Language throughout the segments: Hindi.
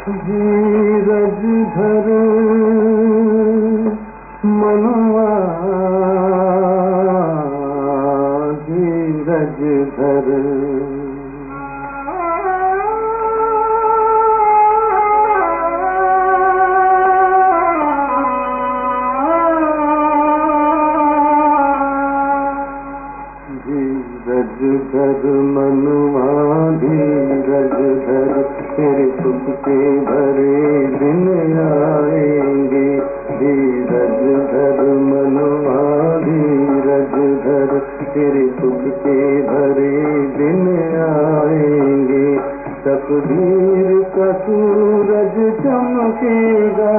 धीरज धर मनवा, धीरज धर। धीरज धर मनवा, धीरज धर, तेरे सुख के भरे दिन आएंगे। धीरज धर मनवा, धीरज धर, तेरे सुख के भरे दिन आएंगे। तकदीर का सूरज चमकेगा,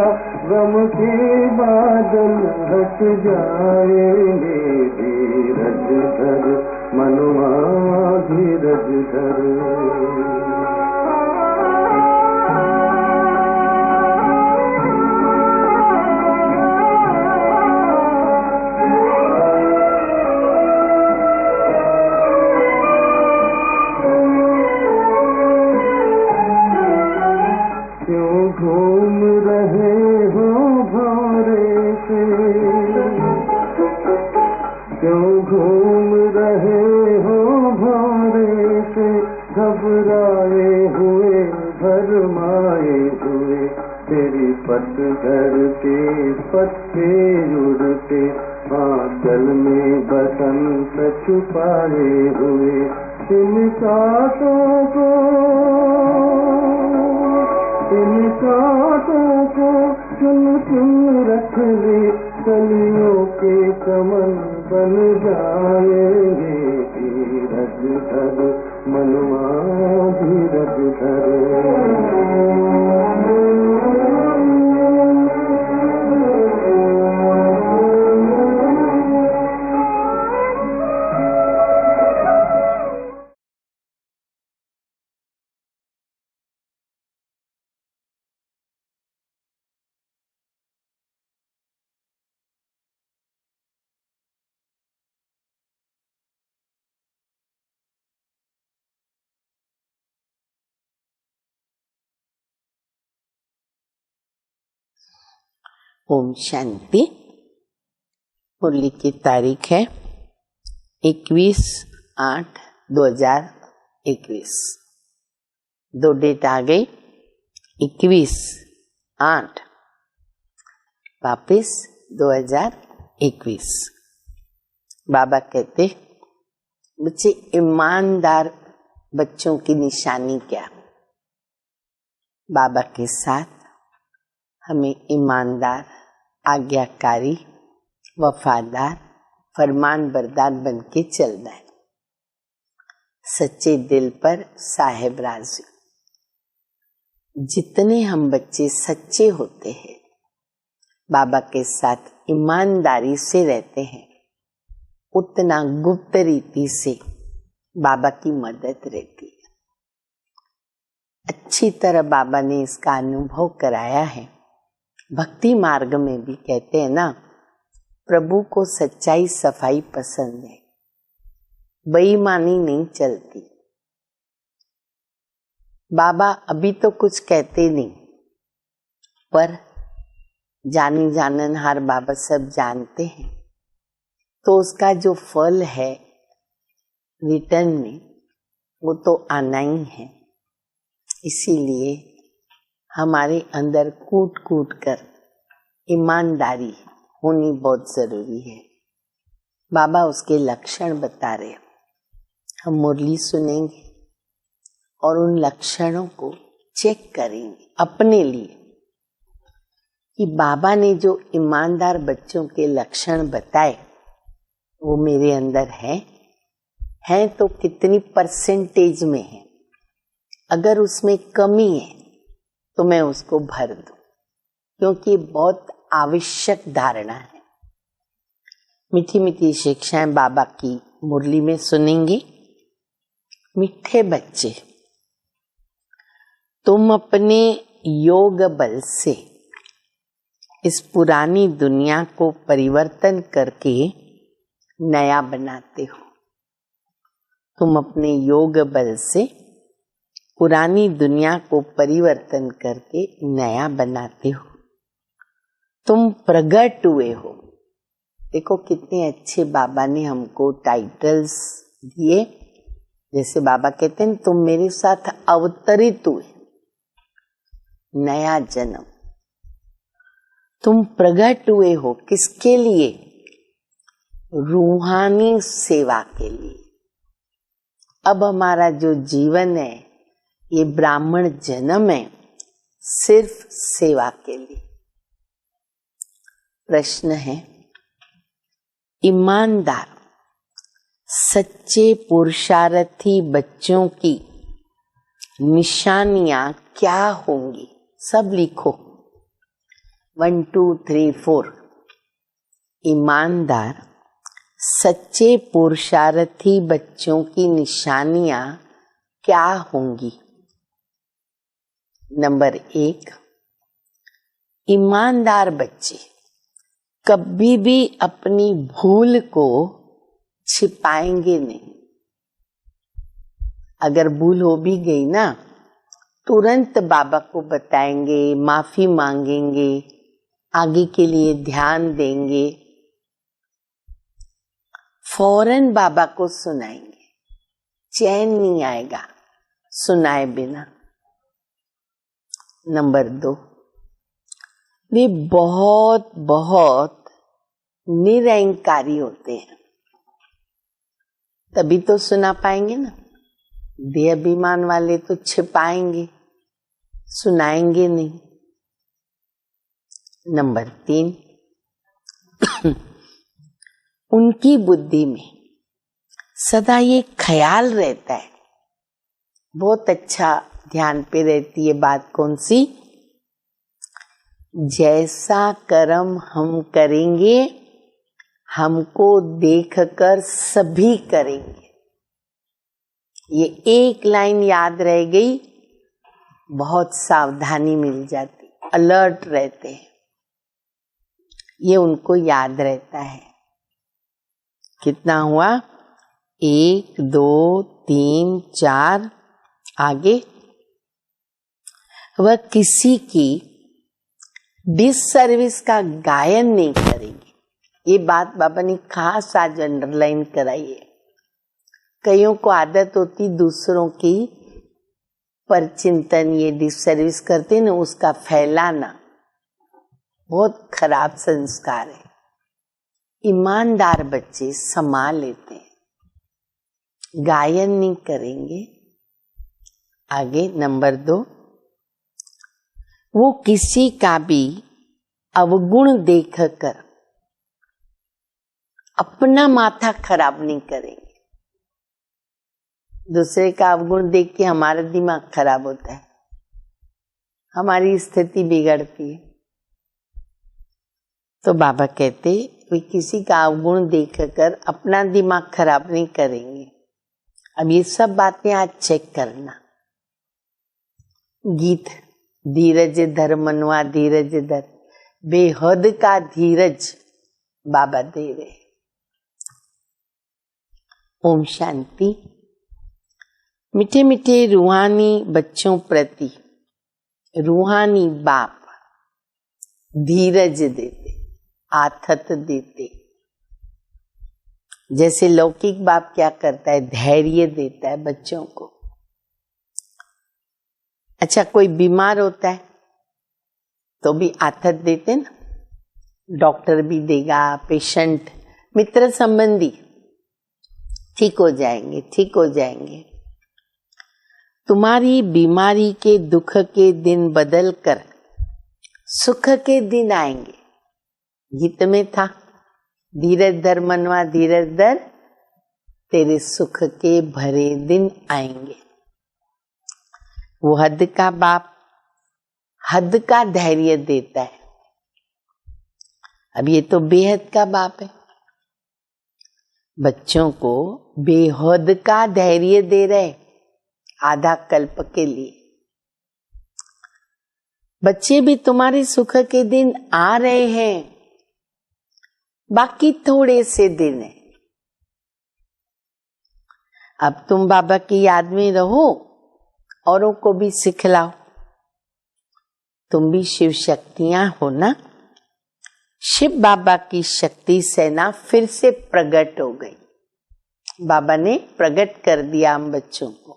गम के बादल हट जाएंगे। धीरज धर मनवा, धीरज धर। घूम रहे हो भौरे से, क्यों घूम रहे हो भौरे से, घबराए हुए भरमाए हुए। तेरी पतझड़ के पत्ते उड़ते, आंचल में बसंत छुपाए हुए। इन सांसों को, इन सांसों को चुन चुन रख ले, कलियों के कमल बन जाएंगे। धीरज धर मनवा, धीरज धर। ओम शांति। मुरली की तारीख है 21/8/2021। 2 डेट आ गई, 21/8 वापिस 2021। बाबा कहते, बच्चे ईमानदार बच्चों की निशानी क्या? बाबा के साथ हमें ईमानदार, आज्ञाकारी, वफादार, फरमान बरदार बन के चलना है। सच्चे दिल पर साहेब राजी। जितने हम बच्चे सच्चे होते हैं, बाबा के साथ ईमानदारी से रहते हैं, उतना गुप्त रीति से बाबा की मदद रहती है। अच्छी तरह बाबा ने इसका अनुभव कराया है। भक्ति मार्ग में भी कहते हैं ना, प्रभु को सच्चाई सफाई पसंद है, बेईमानी नहीं चलती। बाबा अभी तो कुछ कहते नहीं, पर जानी जाननहार बाबा सब जानते हैं, तो उसका जो फल है रिटर्न में, वो तो आना ही है। इसीलिए हमारे अंदर कूट कूट कर ईमानदारी होनी बहुत जरूरी है। बाबा उसके लक्षण बता रहे, हम मुरली सुनेंगे और उन लक्षणों को चेक करेंगे अपने लिए कि बाबा ने जो ईमानदार बच्चों के लक्षण बताए वो मेरे अंदर है तो कितनी परसेंटेज में है। अगर उसमें कमी है तो मैं उसको भर दूं, क्योंकि बहुत आवश्यक धारणा है। मीठी मीठी शिक्षाएं बाबा की मुरली में सुनेंगे। मीठे बच्चे, तुम अपने योग बल से इस पुरानी दुनिया को परिवर्तन करके नया बनाते हो। तुम अपने योग बल से पुरानी दुनिया को परिवर्तन करके नया बनाते हो। तुम प्रगट हुए हो। देखो कितने अच्छे बाबा ने हमको टाइटल्स दिए। जैसे बाबा कहते हैं तुम मेरे साथ अवतरित हुए, नया जन्म। तुम प्रगट हुए हो किसके लिए? रूहानी सेवा के लिए। अब हमारा जो जीवन है ये ब्राह्मण जन्म है, सिर्फ सेवा के लिए। प्रश्न है, ईमानदार सच्चे पुरुषार्थी बच्चों की निशानियां क्या होंगी? सब लिखो। 1 2 3 4। ईमानदार सच्चे पुरुषार्थी बच्चों की निशानियां क्या होंगी? नंबर 1, ईमानदार बच्चे कभी भी अपनी भूल को छिपाएंगे नहीं। अगर भूल हो भी गई ना, तुरंत बाबा को बताएंगे, माफी मांगेंगे, आगे के लिए ध्यान देंगे, फौरन बाबा को सुनाएंगे। चैन नहीं आएगा सुनाए बिना। नंबर 2, वे बहुत बहुत निरहंकारी होते हैं, तभी तो सुना पाएंगे ना। देह अभिमान वाले तो छिपाएंगे, सुनाएंगे नहीं। नंबर 3, उनकी बुद्धि में सदा ये ख्याल रहता है, बहुत अच्छा ध्यान पे रहती है बात। कौन सी? जैसा कर्म हम करेंगे हमको देखकर सभी करेंगे। ये एक लाइन याद रह गई, बहुत सावधानी मिल जाती, अलर्ट रहते हैं। ये उनको याद रहता है। कितना हुआ? 1 2 3 4। आगे, वह किसी की डिससर्विस का गायन नहीं करेंगे। ये बात बाबा ने खास आज अंडरलाइन कराई है। कईयों को आदत होती दूसरों की परचिंतन, ये डिससर्विस करते ना, उसका फैलाना बहुत खराब संस्कार है। ईमानदार बच्चे संभाल लेते हैं, गायन नहीं करेंगे। आगे नंबर 2, वो किसी का भी अवगुण देखकर अपना माथा खराब नहीं करेंगे। दूसरे का अवगुण देख के हमारा दिमाग खराब होता है, हमारी स्थिति बिगड़ती है। तो बाबा कहते वे किसी का अवगुण देखकर अपना दिमाग खराब नहीं करेंगे। अब ये सब बातें आज चेक करना। गीत, धीरज धर मनवा धीरज धर, बेहद का धीरज बाबा दे रहे। ओम शांति। मीठे मीठे रूहानी बच्चों प्रति रूहानी बाप धीरज देते, आथत देते। जैसे लौकिक बाप क्या करता है? धैर्य देता है बच्चों को। अच्छा, कोई बीमार होता है तो भी आथत देते ना, डॉक्टर भी देगा, पेशेंट, मित्र संबंधी ठीक हो जाएंगे, ठीक हो जाएंगे। तुम्हारी बीमारी के दुख के दिन बदल कर सुख के दिन आएंगे। गीत में था, धीरज धर मनवा धीरज धर, तेरे सुख के भरे दिन आएंगे। वो हद का बाप हद का धैर्य देता है। अब ये तो बेहद का बाप है, बच्चों को बेहद का धैर्य दे रहे आधा कल्प के लिए। बच्चे भी तुम्हारे सुख के दिन आ रहे हैं, बाकी थोड़े से दिन है। अब तुम बाबा की याद में रहो औरों को भी सिखलाओ। तुम भी शिव शक्तियां हो ना। शिव बाबा की शक्ति सेना फिर से प्रकट हो गई। बाबा ने प्रकट कर दिया हम बच्चों को।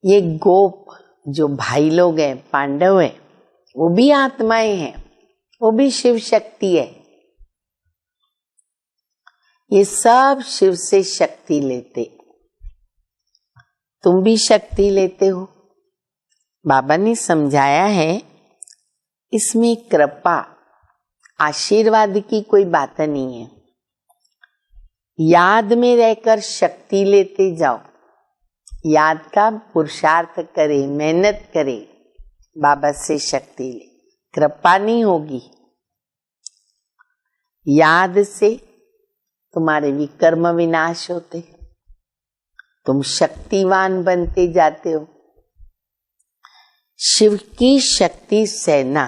ये गोप जो भाई लोग हैं, पांडव हैं, वो भी आत्माएं हैं, वो भी शिव शक्ति है। ये सब शिव से शक्ति लेते। तुम भी शक्ति लेते हो। बाबा ने समझाया है, इसमें कृपा आशीर्वाद की कोई बात नहीं है। याद में रहकर शक्ति लेते जाओ। याद का पुरुषार्थ करे, मेहनत करे, बाबा से शक्ति ले। कृपा नहीं होगी। याद से तुम्हारे विकर्म विनाश होते, तुम शक्तिवान बनते जाते हो। शिव की शक्ति सेना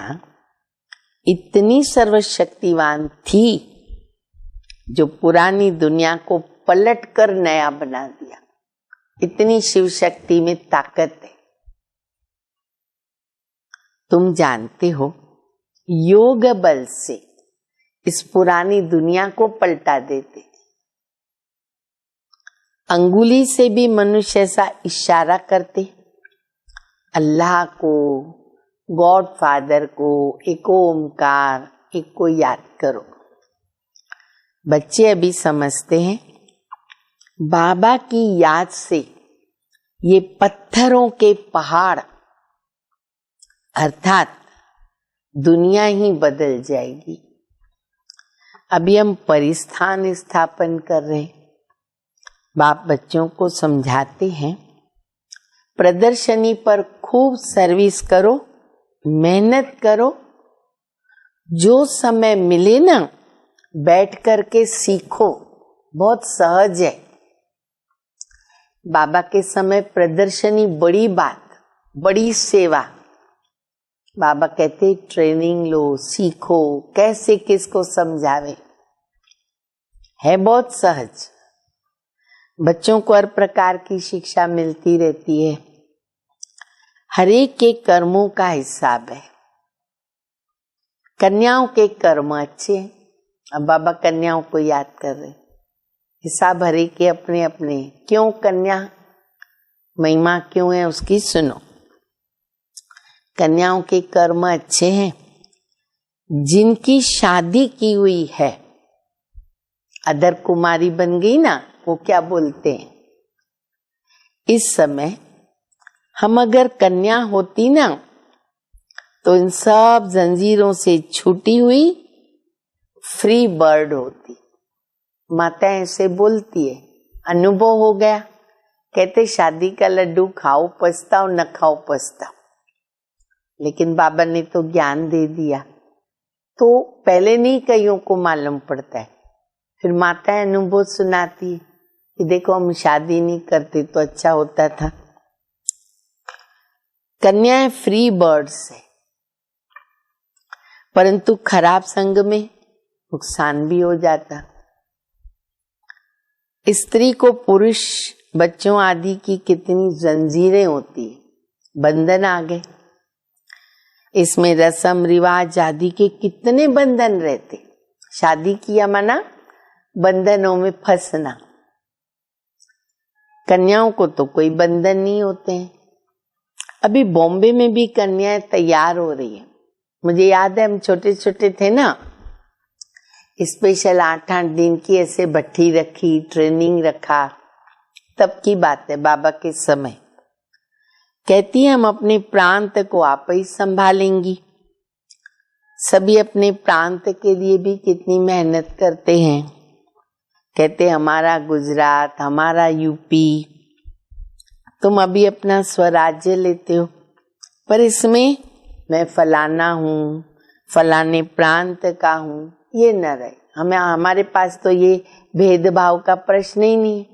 इतनी सर्वशक्तिवान थी जो पुरानी दुनिया को पलटकर नया बना दिया। इतनी शिव शक्ति में ताकत है। तुम जानते हो, योग बल से इस पुरानी दुनिया को पलटा देते। अंगुली से भी मनुष्य ऐसा इशारा करते, अल्लाह को, गॉड फादर को, एक ओमकार, एक को याद करो। बच्चे अभी समझते हैं, बाबा की याद से ये पत्थरों के पहाड़ अर्थात दुनिया ही बदल जाएगी। अभी हम परिस्थान स्थापन कर रहे हैं। बाप बच्चों को समझाते हैं, प्रदर्शनी पर खूब सर्विस करो, मेहनत करो। जो समय मिले ना, बैठ करके सीखो, बहुत सहज है। बाबा के समय प्रदर्शनी बड़ी बात, बड़ी सेवा। बाबा कहते ट्रेनिंग लो, सीखो, कैसे किसको समझावे। है बहुत सहज। बच्चों को हर प्रकार की शिक्षा मिलती रहती है। हर एक के कर्मों का हिसाब है। कन्याओं के कर्म अच्छे हैं। अब बाबा कन्याओं को याद कर रहे। हिसाब हर एक के अपने अपने। क्यों कन्या महिमा क्यों है उसकी सुनो। कन्याओं के कर्म अच्छे हैं। जिनकी शादी की हुई है, अदर कुमारी बन गई ना, वो क्या बोलते हैं, इस समय हम अगर कन्या होती ना, तो इन सब जंजीरों से छूटी हुई फ्री बर्ड होती। माता ऐसे बोलती है, अनुभव हो गया। कहते शादी का लड्डू खाओ पछताओ, न खाओ पछताओ। लेकिन बाबा ने तो ज्ञान दे दिया, तो पहले नहीं कईयों को मालूम पड़ता है। फिर माता अनुभव सुनाती है कि देखो हम शादी नहीं करते तो अच्छा होता था। कन्याएं फ्री बर्ड्स है, परंतु खराब संग में नुकसान भी हो जाता। स्त्री को पुरुष बच्चों आदि की कितनी जंजीरें होती, बंधन आ गए। इसमें रस्म रिवाज आदि के कितने बंधन रहते। शादी किया माना बंधनों में फंसना। कन्याओं को तो कोई बंधन नहीं होते हैं। अभी बॉम्बे में भी कन्याएं तैयार हो रही है। मुझे याद है हम छोटे छोटे थे ना, स्पेशल 8-8 दिन की ऐसे भट्टी रखी, ट्रेनिंग रखा। तब की बात है, बाबा के समय। कहती है हम अपने प्रांत को आप ही संभालेंगी। सभी अपने प्रांत के लिए भी कितनी मेहनत करते हैं। कहते हमारा गुजरात, हमारा यूपी। तुम अभी अपना स्वराज्य लेते हो, पर इसमें मैं फलाना हूँ, फलाने प्रांत का हूँ, ये न रहे। हमारे पास तो ये भेदभाव का प्रश्न ही नहीं,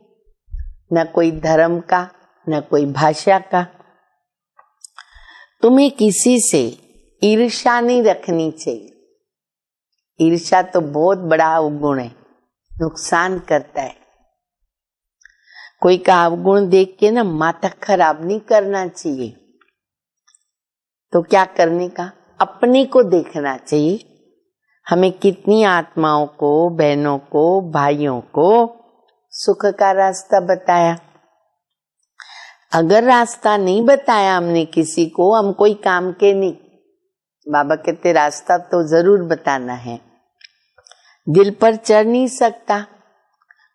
न कोई धर्म का, न कोई भाषा का। तुम्हें किसी से ईर्ष्या नहीं रखनी चाहिए। ईर्ष्या तो बहुत बड़ा अवगुण है, नुकसान करता है। कोई का अवगुण देख के ना माथा खराब नहीं करना चाहिए। तो क्या करने का, अपने को देखना चाहिए। हमें कितनी आत्माओं को, बहनों को, भाइयों को सुख का रास्ता बताया। अगर रास्ता नहीं बताया हमने किसी को, हम कोई काम के नहीं। बाबा कहते रास्ता तो जरूर बताना है। दिल पर चढ़ नहीं सकता,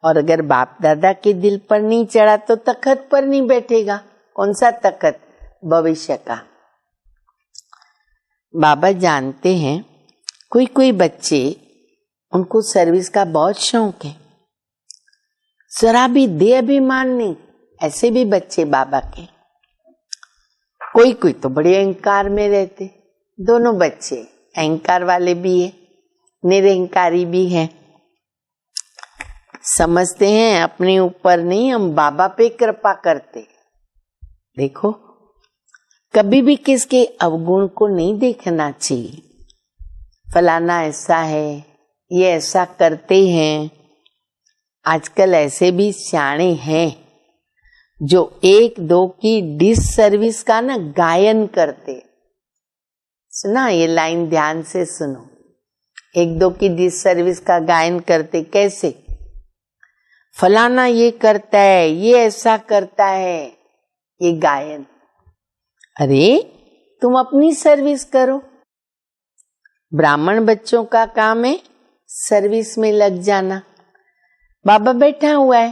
और अगर बाप दादा के दिल पर नहीं चढ़ा तो तख्त पर नहीं बैठेगा। कौन सा तख्त? भविष्य का। बाबा जानते हैं कोई कोई बच्चे, उनको सर्विस का बहुत शौक है, जरा भी दे अभिमान नहीं। ऐसे भी बच्चे बाबा के। कोई कोई तो बड़े अहंकार में रहते। दोनों बच्चे अहंकार वाले भी है, निरहंकारी भी है। समझते हैं अपने ऊपर नहीं, हम बाबा पे कृपा करते। देखो, कभी भी किसके अवगुण को नहीं देखना चाहिए। फलाना ऐसा है, ये ऐसा करते हैं। आजकल ऐसे भी सियाणे हैं जो एक दो की डिस सर्विस का ना गायन करते। सुना ये लाइन, ध्यान से सुनो। एक दो की डिस सर्विस का गायन करते। कैसे? फलाना ये करता है, ये ऐसा करता है, ये गायन। अरे तुम अपनी सर्विस करो। ब्राह्मण बच्चों का काम है सर्विस में लग जाना। बाबा बैठा हुआ है,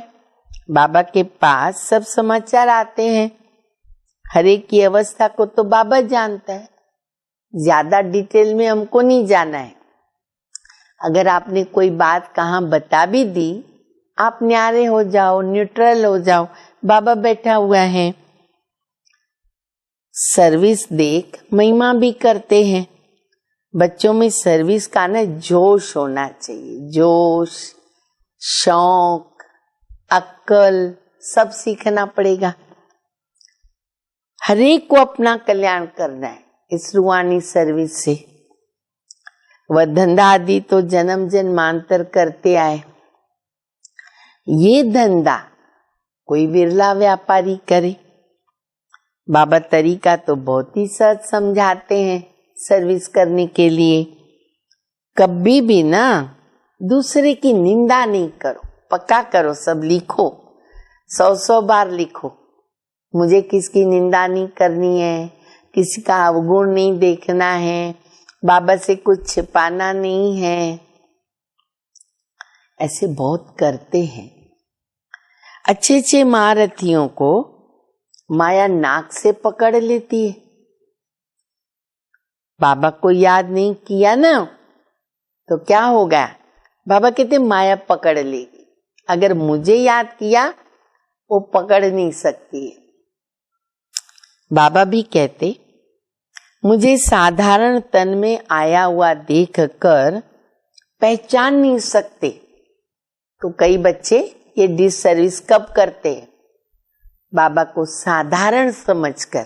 बाबा के पास सब समाचार आते हैं। हर एक की अवस्था को तो बाबा जानता है, ज्यादा डिटेल में हमको नहीं जाना है। अगर आपने कोई बात कहाँ बता भी दी, आप न्यारे हो जाओ, न्यूट्रल हो जाओ। बाबा बैठा हुआ है, सर्विस देख महिमा भी करते हैं। बच्चों में सर्विस का ना जोश होना चाहिए। जोश, शौक, अक्ल सब सीखना पड़ेगा। हरेक को अपना कल्याण करना है इस रूहानी सर्विस से। वह धंधा आदि तो जन्म जन्मांतर करते आए। ये धंधा कोई विरला व्यापारी करे। बाबा तरीका तो बहुत ही सहज समझाते हैं सर्विस करने के लिए। कभी भी ना दूसरे की निंदा नहीं करो, पक्का करो। सब लिखो, 100 बार लिखो। मुझे किसकी निंदा नहीं करनी है, किसी का अवगुण नहीं देखना है, बाबा से कुछ छिपाना नहीं है। ऐसे बहुत करते हैं। अच्छे अच्छे महारथियों को माया नाक से पकड़ लेती है। बाबा को याद नहीं किया ना तो क्या होगा? बाबा कहते माया पकड़ लेगी। अगर मुझे याद किया वो पकड़ नहीं सकती है। बाबा भी कहते मुझे साधारण तन में आया हुआ देखकर पहचान नहीं सकते। तो कई बच्चे ये डिस सर्विस कब करते हैं? बाबा को साधारण समझकर,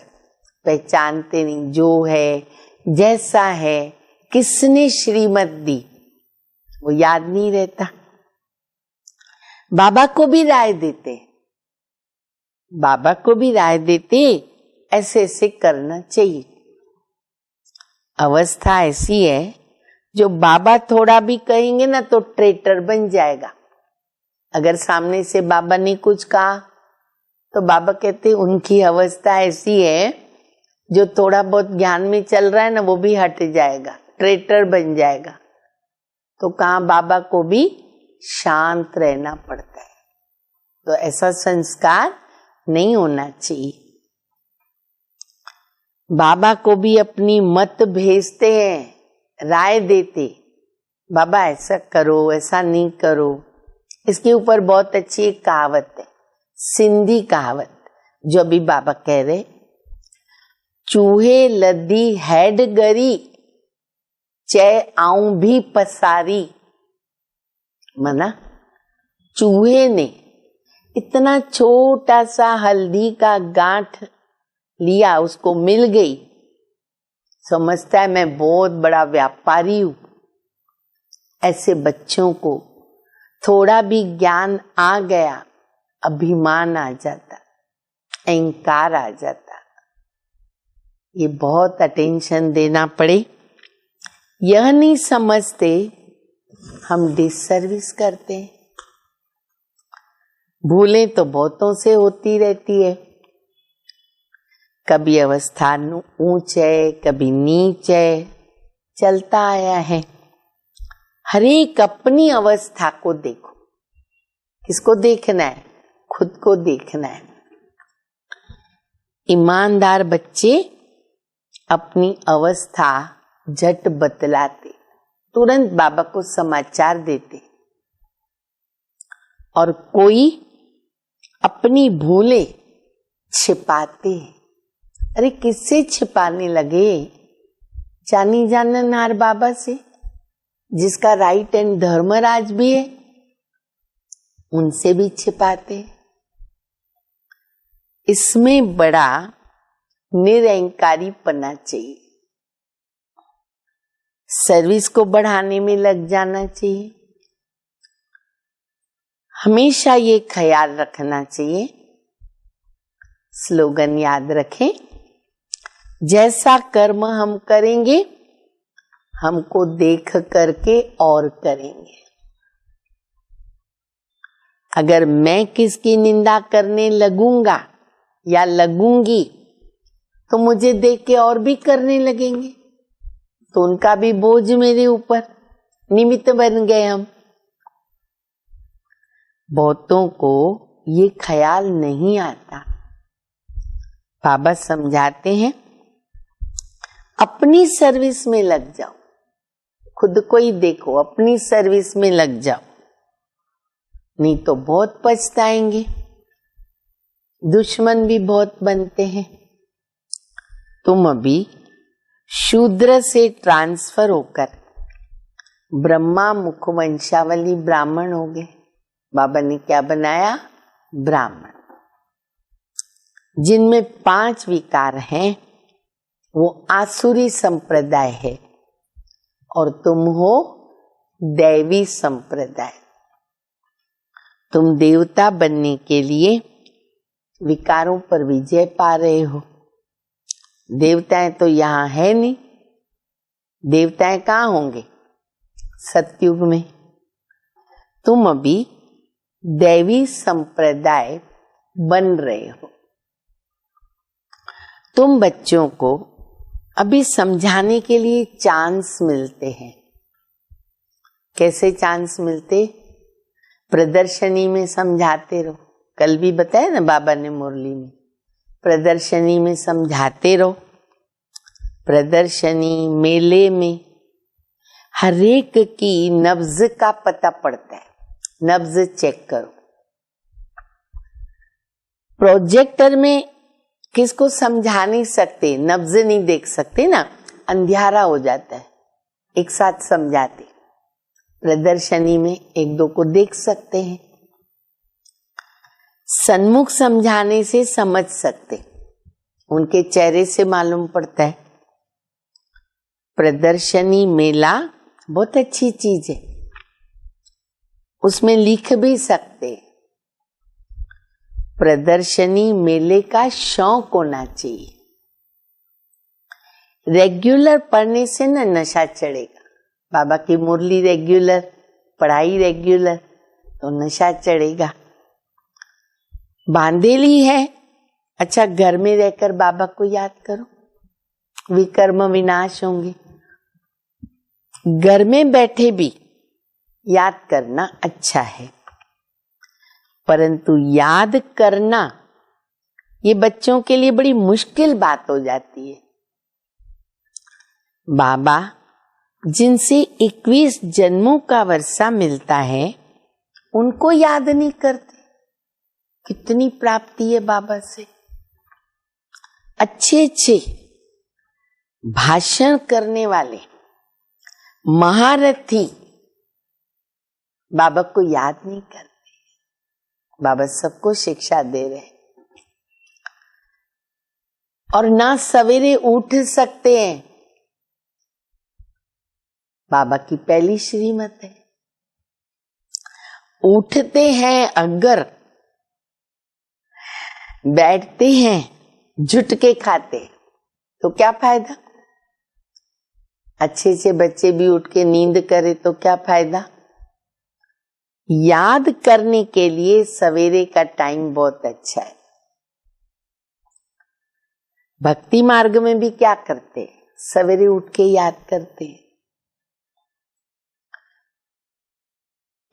पहचानते नहीं। जो है, जैसा है, किसने श्रीमत दी वो याद नहीं रहता। बाबा को भी राय देते, बाबा को भी राय देते ऐसे ऐसे करना चाहिए। अवस्था ऐसी है जो बाबा थोड़ा भी कहेंगे ना तो ट्रेटर बन जाएगा। अगर सामने से बाबा ने कुछ कहा तो बाबा कहते उनकी अवस्था ऐसी है जो थोड़ा बहुत ज्ञान में चल रहा है ना वो भी हट जाएगा, ट्रेटर बन जाएगा। तो कहाँ बाबा को भी शांत रहना पड़ता है। तो ऐसा संस्कार नहीं होना चाहिए। बाबा को भी अपनी मत भेजते हैं, राय देते, बाबा ऐसा करो, ऐसा नहीं करो। इसके ऊपर बहुत अच्छी एक कहावत है, सिंधी कहावत, जो अभी बाबा कह रहे, चूहे लद्दी हैड गरी चे आऊं भी पसारी। मना चूहे ने इतना छोटा सा हल्दी का गांठ लिया, उसको मिल गई, समझता है मैं बहुत बड़ा व्यापारी हूं। ऐसे बच्चों को थोड़ा भी ज्ञान आ गया, अभिमान आ जाता, अहंकार आ जाता। ये बहुत अटेंशन देना पड़े। यह नहीं समझते हम डिससर्विस करते हैं। भूलें तो बहुतों से होती रहती है। कभी अवस्था ऊंच है, कभी नीच है, चलता आया है। हर एक अपनी अवस्था को देखो। किसको देखना है? खुद को देखना है। ईमानदार बच्चे अपनी अवस्था झट बतलाते, तुरंत बाबा को समाचार देते। और कोई अपनी भूले छिपाते हैं। अरे किससे छिपाने लगे? जानी जाननहार बाबा से, जिसका राइट एंड धर्मराज भी है, उनसे भी छिपाते। इसमें बड़ा निरहंकारीपना चाहिए। सर्विस को बढ़ाने में लग जाना चाहिए। हमेशा ये ख्याल रखना चाहिए, स्लोगन याद रखें, जैसा कर्म हम करेंगे हमको देख करके और करेंगे। अगर मैं किसकी निंदा करने लगूंगा या लगूंगी तो मुझे देख के और भी करने लगेंगे, तो उनका भी बोझ मेरे ऊपर, निमित्त बन गए हम। बहुतों को ये ख्याल नहीं आता। बाबा समझाते हैं, अपनी सर्विस में लग जाओ। खुद को ही देखो, अपनी सर्विस में लग जाओ, नहीं तो बहुत पछताएंगे। दुश्मन भी बहुत बनते हैं। तुम अभी शूद्र से ट्रांसफर होकर ब्रह्मा मुख वंशावली ब्राह्मण हो गए। बाबा ने क्या बनाया? ब्राह्मण। जिनमें 5 विकार हैं वो आसुरी संप्रदाय है, और तुम हो दैवी संप्रदाय। तुम देवता बनने के लिए विकारों पर विजय पा रहे हो। देवताएं तो यहाँ है नहीं। देवताएं कहाँ होंगे? सतयुग में। तुम अभी दैवी संप्रदाय बन रहे हो। तुम बच्चों को अभी समझाने के लिए चांस मिलते हैं। कैसे चांस मिलते? प्रदर्शनी में समझाते रहो। कल भी बताया ना बाबा ने मुरली में, प्रदर्शनी में समझाते रहो। प्रदर्शनी, मेले में हर एक की नब्ज का पता पड़ता है। नब्ज चेक करो। प्रोजेक्टर में किसको समझा नहीं सकते, नब्ज नहीं देख सकते ना, अंधियारा हो जाता है। एक साथ समझाते। प्रदर्शनी में 1-2 को देख सकते हैं। सन्मुख समझाने से समझ सकते, उनके चेहरे से मालूम पड़ता है। प्रदर्शनी मेला बहुत अच्छी चीज है, उसमें लिख भी सकते। प्रदर्शनी मेले का शौक होना चाहिए। रेगुलर पढ़ने से ना नशा चढ़ेगा। बाबा की मुरली रेगुलर, पढ़ाई रेगुलर, तो नशा चढ़ेगा। बांधेली है, अच्छा घर में रहकर बाबा को याद करो, विकर्म विनाश होंगे। घर में बैठे भी याद करना अच्छा है, परंतु याद करना ये बच्चों के लिए बड़ी मुश्किल बात हो जाती है। बाबा जिनसे 21 जन्मों का वर्षा मिलता है, उनको याद नहीं करते। कितनी प्राप्ति है बाबा से। अच्छे अच्छे भाषण करने वाले महारथी बाबा को याद नहीं करते। बाबा सबको शिक्षा दे रहे हैं। और ना सवेरे उठ सकते हैं, बाबा की पहली श्रीमत है। उठते हैं अगर बैठते हैं झुट के खाते तो क्या फायदा। अच्छे से बच्चे भी उठ के नींद करे तो क्या फायदा। याद करने के लिए सवेरे का टाइम बहुत अच्छा है। भक्ति मार्ग में भी क्या करते, सवेरे उठ के याद करते।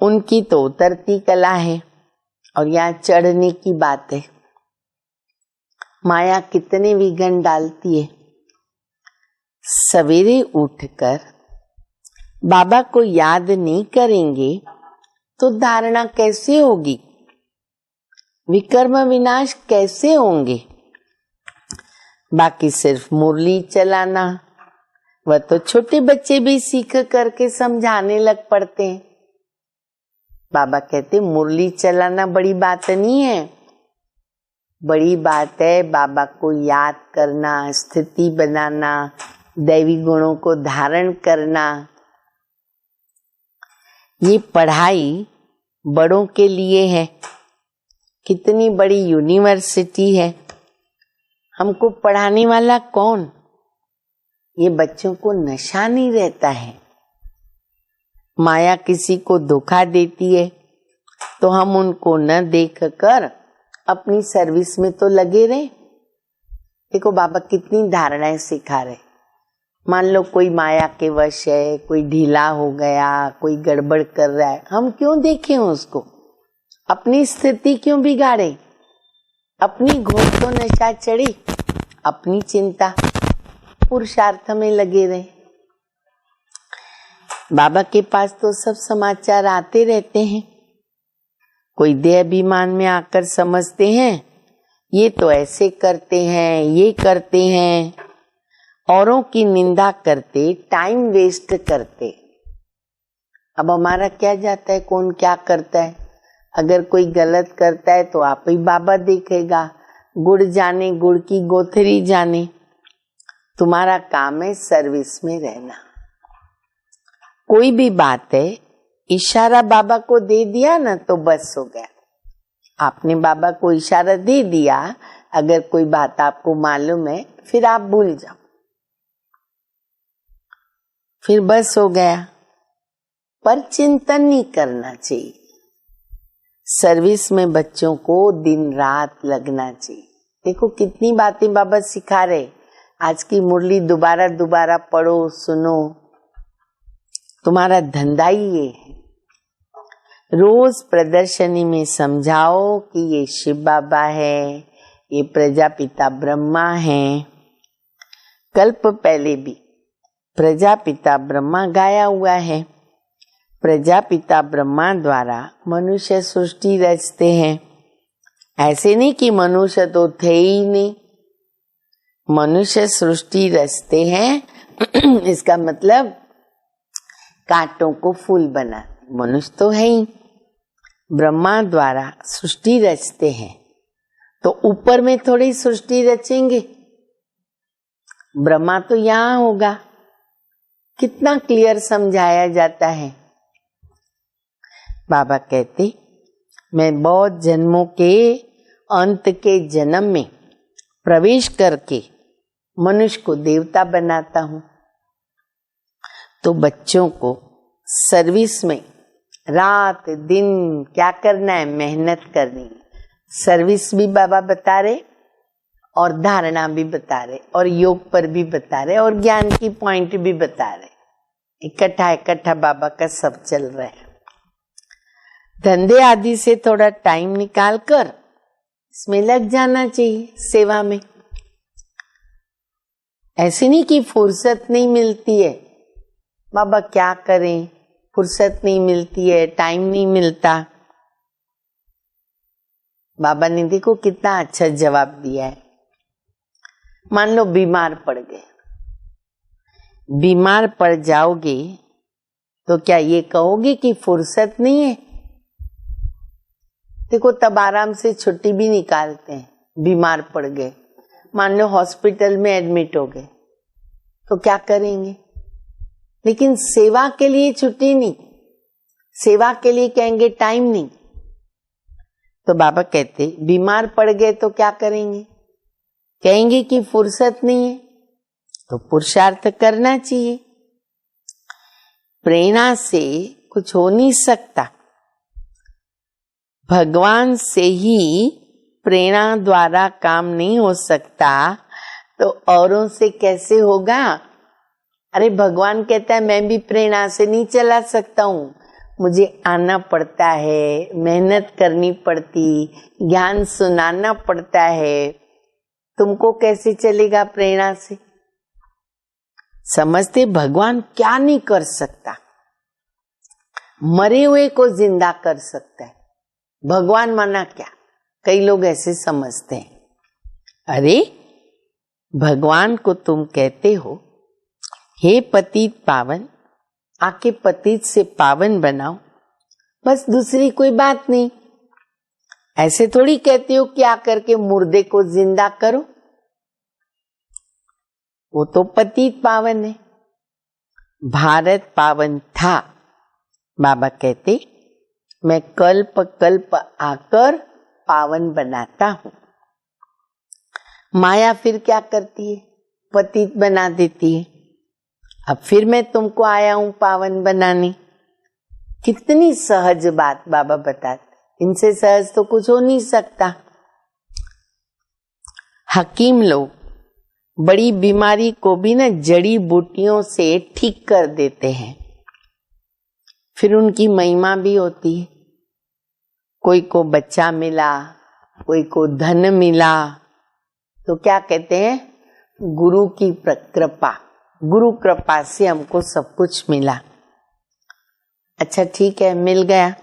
उनकी तो उतरती कला है और यहाँ चढ़ने की बात है। माया कितने विघ्न डालती है। सवेरे उठकर बाबा को याद नहीं करेंगे तो धारणा कैसे होगी, विकर्म विनाश कैसे होंगे। बाकी सिर्फ मुरली चलाना, वह तो छोटे बच्चे भी सीख करके समझाने लग पड़ते हैं। बाबा कहते मुरली चलाना बड़ी बात नहीं है, बड़ी बात है बाबा को याद करना, स्थिति बनाना, दैवी गुणों को धारण करना। ये पढ़ाई बड़ों के लिए है। कितनी बड़ी यूनिवर्सिटी है, हमको पढ़ाने वाला कौन। ये बच्चों को नशा नहीं रहता है। माया किसी को धोखा देती है तो हम उनको न देख कर अपनी सर्विस में तो लगे रहे। देखो बाबा कितनी धारणाएं सिखा रहे। मान लो कोई माया के वश है, कोई ढीला हो गया, कोई गड़बड़ कर रहा है, हम क्यों देखें उसको, अपनी स्थिति क्यों बिगाड़े। अपनी घोर तो नशा चढ़ी, अपनी चिंता पुरुषार्थ में लगे रहे। बाबा के पास तो सब समाचार आते रहते हैं। कोई देह अभिमान में आकर समझते हैं ये तो ऐसे करते हैं, ये करते हैं, औरों की निंदा करते, टाइम वेस्ट करते। अब हमारा क्या जाता है कौन क्या करता है। अगर कोई गलत करता है तो आप ही बाबा देखेगा। गुड़ जाने गुड़ की गोथरी जाने। तुम्हारा काम है सर्विस में रहना। कोई भी बात है, इशारा बाबा को दे दिया ना तो बस हो गया। आपने बाबा को इशारा दे दिया, अगर कोई बात आपको मालूम है फिर आप भूल जाओ, फिर बस हो गया। पर चिंतन नहीं करना चाहिए। सर्विस में बच्चों को दिन रात लगना चाहिए। देखो कितनी बातें बाबा सिखा रहे। आज की मुरली दोबारा दोबारा पढ़ो, सुनो। तुम्हारा धंधा ही ये है। रोज प्रदर्शनी में समझाओ कि ये शिव बाबा है, ये प्रजापिता ब्रह्मा है। कल्प पहले भी प्रजापिता ब्रह्मा गाया हुआ है। प्रजापिता ब्रह्मा द्वारा मनुष्य सृष्टि रचते हैं। ऐसे नहीं कि मनुष्य तो थे ही नहीं, मनुष्य सृष्टि रचते हैं। इसका मतलब कांटों को फूल बना, मनुष्य तो है ही। ब्रह्मा द्वारा सृष्टि रचते हैं तो ऊपर में थोड़ी सृष्टि रचेंगे। ब्रह्मा तो यहाँ होगा। कितना क्लियर समझाया जाता है। बाबा कहते मैं बहुत जन्मों के अंत के जन्म में प्रवेश करके मनुष्य को देवता बनाता हूं। तो बच्चों को सर्विस में रात दिन क्या करना है, मेहनत करनी है। सर्विस भी बाबा बता रहे और धारणा भी बता रहे और योग पर भी बता रहे और ज्ञान की पॉइंट भी बता रहे। इकट्ठा बाबा का सब चल रहा है। धंधे आदि से थोड़ा टाइम निकाल कर इसमें लग जाना चाहिए, सेवा में। ऐसे नहीं कि फुर्सत नहीं मिलती है, बाबा क्या करें, फुर्सत नहीं मिलती है, टाइम नहीं मिलता। बाबा ने देखो कितना अच्छा जवाब दिया है। मान लो बीमार पड़ गए, बीमार पड़ जाओगे तो क्या ये कहोगे कि फुर्सत नहीं है। देखो तब आराम से छुट्टी भी निकालते हैं। बीमार पड़ गए, मान लो हॉस्पिटल में एडमिट हो गए तो क्या करेंगे। लेकिन सेवा के लिए छुट्टी नहीं, सेवा के लिए कहेंगे टाइम नहीं। तो बाबा कहते बीमार पड़ गए तो क्या करेंगे? कहेंगे कि फुर्सत नहीं है, तो पुरुषार्थ करना चाहिए। प्रेरणा से कुछ हो नहीं सकता, भगवान से ही प्रेरणा द्वारा काम नहीं हो सकता, तो औरों से कैसे होगा? अरे भगवान कहता है मैं भी प्रेरणा से नहीं चला सकता हूँ, मुझे आना पड़ता है, मेहनत करनी पड़ती, ज्ञान सुनाना पड़ता है। तुमको कैसे चलेगा प्रेरणा से? समझते भगवान क्या नहीं कर सकता, मरे हुए को जिंदा कर सकता है। भगवान माना क्या? कई लोग ऐसे समझते हैं। अरे भगवान को तुम कहते हो हे पतित पावन, आके पतित से पावन बनाओ, बस, दूसरी कोई बात नहीं। ऐसे थोड़ी कहते हो क्या करके मुर्दे को जिंदा करो, वो तो पतित पावन है। भारत पावन था, बाबा कहते मैं कल्प कल्प आकर पावन बनाता हूं। माया फिर क्या करती है? पतित बना देती है। अब फिर मैं तुमको आया हूं पावन बनाने। कितनी सहज बात बाबा बताते, इनसे सहज तो कुछ हो नहीं सकता। हकीम लोग बड़ी बीमारी को भी ना जड़ी बूटियों से ठीक कर देते हैं, फिर उनकी महिमा भी होती है। कोई को बच्चा मिला, कोई को धन मिला, तो क्या कहते हैं? गुरु की कृपा, गुरु कृपा से हमको सब कुछ मिला। अच्छा ठीक है, मिल गया।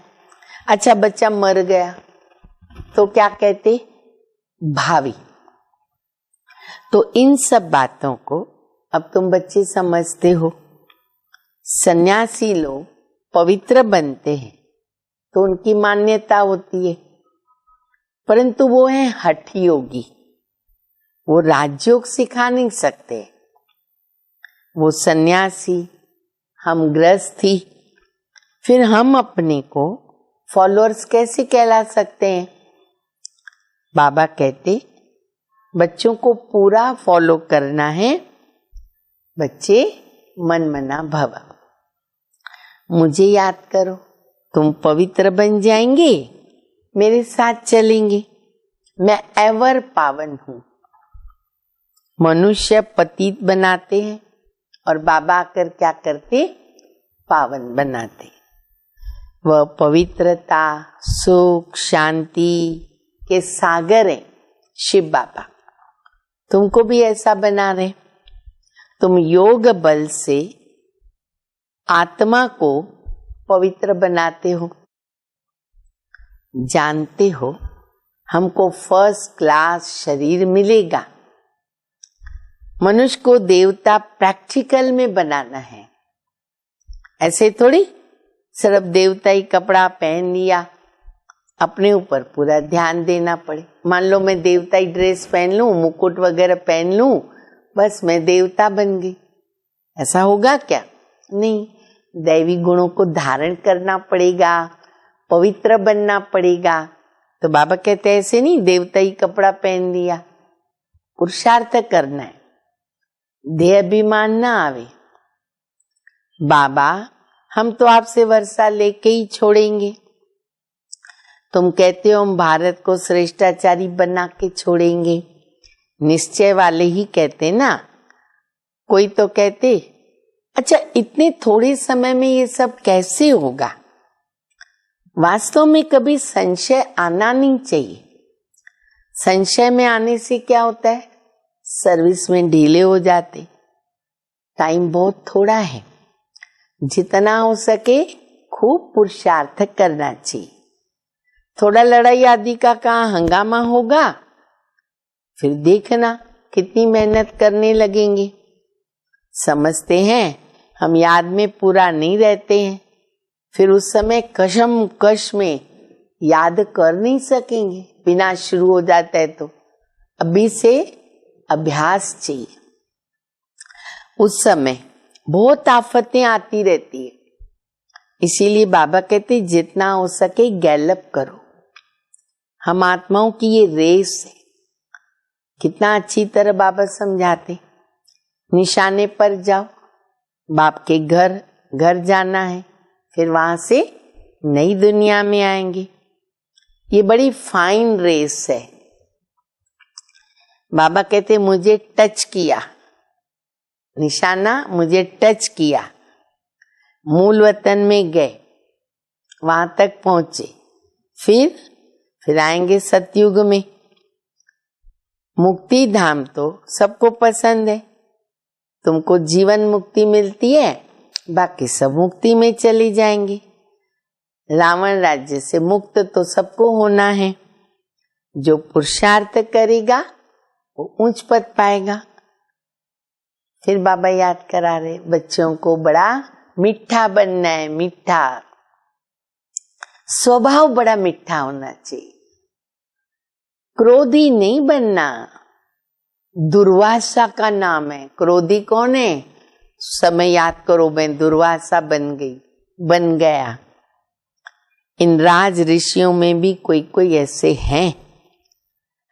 अच्छा बच्चा मर गया, तो क्या कहते? भावी। तो इन सब बातों को अब तुम बच्चे समझते हो। सन्यासी लोग पवित्र बनते हैं तो उनकी मान्यता होती है, परंतु वो है हठ योगी, वो राजयोग सिखा नहीं सकते। वो सन्यासी, हम गृहस्थी, फिर हम अपने को फॉलोअर्स कैसे कहला सकते हैं? बाबा कहते बच्चों को पूरा फॉलो करना है। बच्चे मन मना भव, मुझे याद करो, तुम पवित्र बन जाएंगे, मेरे साथ चलेंगे। मैं एवर पावन हूं। मनुष्य पतित बनाते हैं और बाबा आकर क्या करते? पावन बनाते। वह पवित्रता, सुख, शांति के सागर हैं शिव बाबा। तुमको भी ऐसा बना रहे। तुम योग बल से आत्मा को पवित्र बनाते हो। जानते हो हमको फर्स्ट क्लास शरीर मिलेगा। मनुष्य को देवता प्रैक्टिकल में बनाना है, ऐसे थोड़ी सिर्फ देवता ही कपड़ा पहन लिया, अपने ऊपर पूरा ध्यान देना पड़े। मान लो मैं देवता ही ड्रेस पहन लूं, मुकुट वगैरह पहन लूं, बस मैं देवता बन गई, ऐसा होगा क्या? नहीं, दैवी गुणों को धारण करना पड़ेगा, पवित्र बनना पड़ेगा। तो बाबा कहते हैं ऐसे नहीं देवता ही कपड़ा पहन लिया, पुरुषार्थ करना है, देह अभिमान ना आवे। बाबा हम तो आपसे वर्षा लेके ही छोड़ेंगे। तुम कहते हो हम भारत को श्रेष्ठाचारी बना के छोड़ेंगे, निश्चय वाले ही कहते ना। कोई तो कहते अच्छा इतने थोड़े समय में ये सब कैसे होगा? वास्तव में कभी संशय आना नहीं चाहिए। संशय में आने से क्या होता है? सर्विस में ढीले हो जाते। टाइम बहुत थोड़ा है, जितना हो सके खूब पुरुषार्थ करना चाहिए। थोड़ा लड़ाई आदि का कहाँ हंगामा होगा, फिर देखना कितनी मेहनत करने लगेंगे। समझते हैं हम याद में पूरा नहीं रहते हैं, फिर उस समय कशम कश में याद कर नहीं सकेंगे, बिना शुरू हो जाता है। तो अभी से अभ्यास चाहिए। उस समय बहुत आफतें आती रहती है, इसीलिए बाबा कहते जितना हो सके गैलप करो। हम आत्माओं की ये रेस है। कितना अच्छी तरह बाबा समझाते, निशाने पर जाओ, बाप के घर जाना है, फिर वहां से नई दुनिया में आएंगे। ये बड़ी फाइन रेस है। बाबा कहते मुझे टच किया, निशाना मुझे टच किया, मूल वतन में गए, वहां तक पहुंचे, फिर आएंगे सतयुग में। मुक्ति धाम तो सबको पसंद है, तुमको जीवन मुक्ति मिलती है, बाकी सब मुक्ति में चली जाएंगी। रावण राज्य से मुक्त तो सबको होना है, जो पुरुषार्थ करेगा वो ऊंच पद पाएगा। फिर बाबा याद करा रहे बच्चों को बड़ा मीठा बनना है, मीठा स्वभाव बड़ा मीठा होना चाहिए, क्रोधी नहीं बनना। दुर्वासा का नाम है, क्रोधी कौन है? समय याद करो, मैं दुर्वासा बन गया। इन राज ऋषियों में भी कोई ऐसे हैं।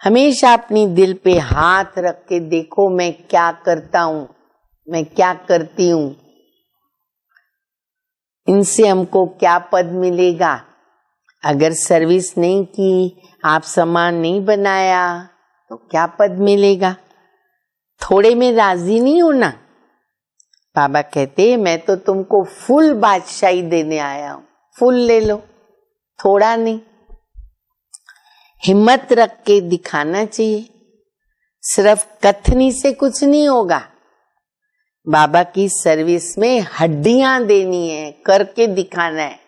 हमेशा अपनी दिल पे हाथ रख के देखो, मैं क्या करता हूं, मैं क्या करती हूं, इनसे हमको क्या पद मिलेगा। अगर सर्विस नहीं की, आप सामान नहीं बनाया, तो क्या पद मिलेगा। थोड़े में राजी नहीं होना। बाबा कहते मैं तो तुमको फुल बादशाही देने आया हूं, फुल ले लो, थोड़ा नहीं। हिम्मत रख के दिखाना चाहिए, सिर्फ कथनी से कुछ नहीं होगा। बाबा की सर्विस में हड्डियां देनी है, करके दिखाना है,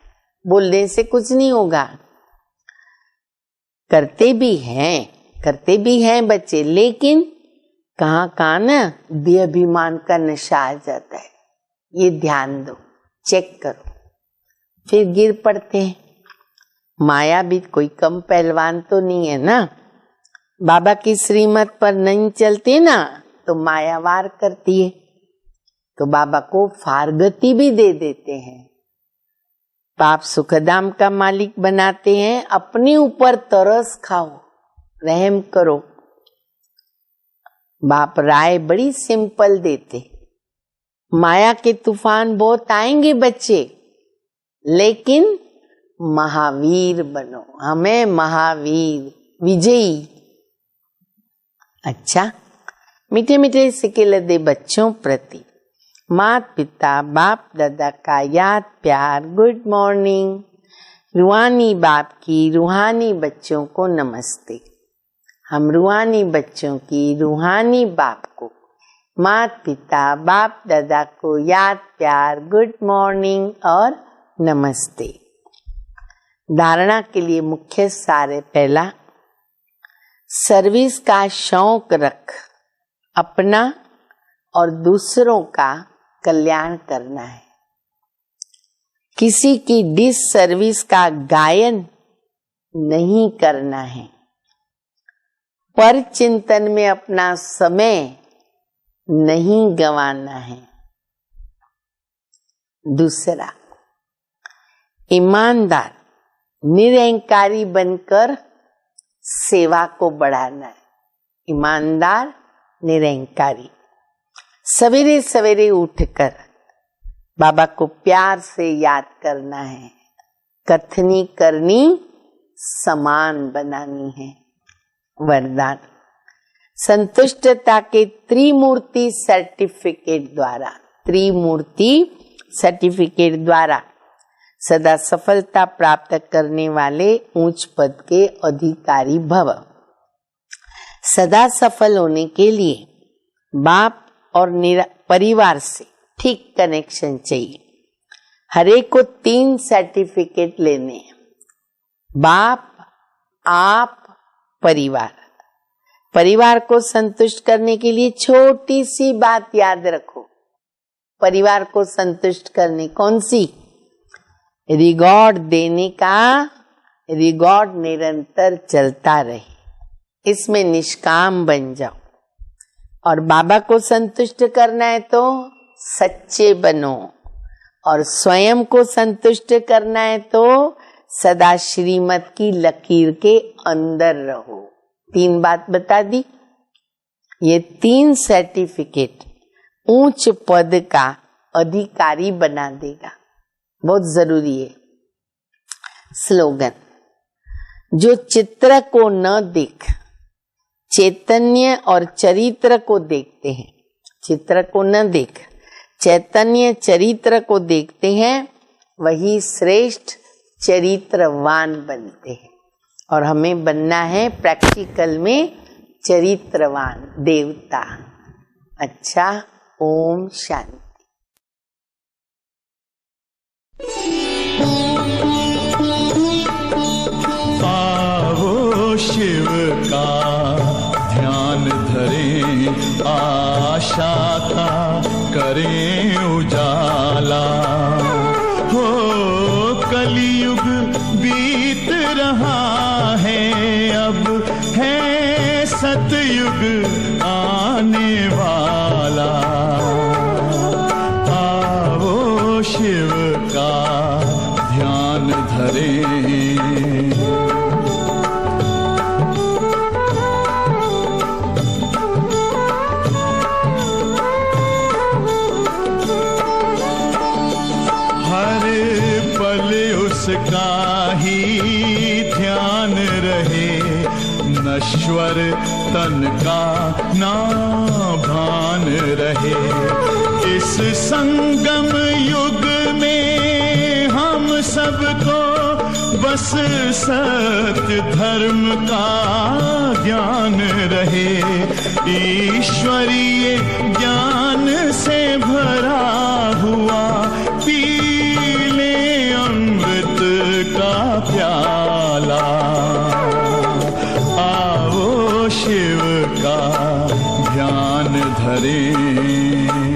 बोलने से कुछ नहीं होगा। करते भी हैं बच्चे, लेकिन कहाँ ना देहाभिमान का नशा आ जाता है। ये ध्यान दो, चेक करो, फिर गिर पड़ते हैं। माया भी कोई कम पहलवान तो नहीं है ना। बाबा की श्रीमत पर नहीं चलते ना तो माया वार करती है, तो बाबा को फारगती भी दे देते हैं। बाप सुखधाम का मालिक बनाते हैं, अपने ऊपर तरस खाओ, रहम करो। बाप राय बड़ी सिंपल देते, माया के तूफान बहुत आएंगे बच्चे, लेकिन महावीर बनो, हमें महावीर विजयी। अच्छा, मीठे मीठे सिक्के दे बच्चों प्रति माता पिता बाप दादा का याद प्यार, गुड मॉर्निंग। रूहानी बाप की रूहानी बच्चों को नमस्ते। हम रूहानी बच्चों की रूहानी बाप को, माता पिता बाप दादा को याद प्यार, गुड मॉर्निंग और नमस्ते। धारणा के लिए मुख्य सार है, पहला सर्विस का शौक रख, अपना और दूसरों का कल्याण करना है। किसी की डिस सर्विस का गायन नहीं करना है। पर चिंतन में अपना समय नहीं गंवाना है। दूसरा, ईमानदार निरहंकारी बनकर सेवा को बढ़ाना है। ईमानदार निरहंकारी, सवेरे सवेरे उठकर बाबा को प्यार से याद करना है, कथनी करनी, समान बनानी है। वरदान, संतुष्टता के त्रिमूर्ति सर्टिफिकेट द्वारा सदा सफलता प्राप्त करने वाले उच्च पद के अधिकारी भव। सदा सफल होने के लिए बाप और परिवार से ठीक कनेक्शन चाहिए। हर एक को 3 सर्टिफिकेट लेने हैं, बाप, आप, परिवार। परिवार को संतुष्ट करने के लिए छोटी सी बात याद रखो। परिवार को संतुष्ट करने कौन सी? रिकॉर्ड देने का रिकॉर्ड निरंतर चलता रहे, इसमें निष्काम बन जाओ। और बाबा को संतुष्ट करना है तो सच्चे बनो, और स्वयं को संतुष्ट करना है तो सदा श्रीमत की लकीर के अंदर रहो। 3 बात बता दी। ये 3 सर्टिफिकेट उच्च पद का अधिकारी बना देगा, बहुत जरूरी है। स्लोगन, जो चित्र को न देख चैतन्य और चरित्र को देखते हैं, चित्र को न देख चैतन्य चरित्र को देखते हैं, वही श्रेष्ठ चरित्रवान बनते हैं। और हमें बनना है प्रैक्टिकल में चरित्रवान देवता। अच्छा, ओम शांति। आओ शिव का ध्यान धरें, आशा का करें उजाला। हो कलयुग बीत रहा है, अब है सतयुग आने वाला। आओ शिव का ध्यान धरें। हर पल उसका ही ध्यान रहे, नश्वर तन का ना भान रहे। इस संगम युग में हम सबको बस सत्य धर्म का ज्ञान रहे। ईश्वरीय ज्ञान से भरा हुआ पी ले अमृत का प्याला। आओ शिव का ध्यान धरें।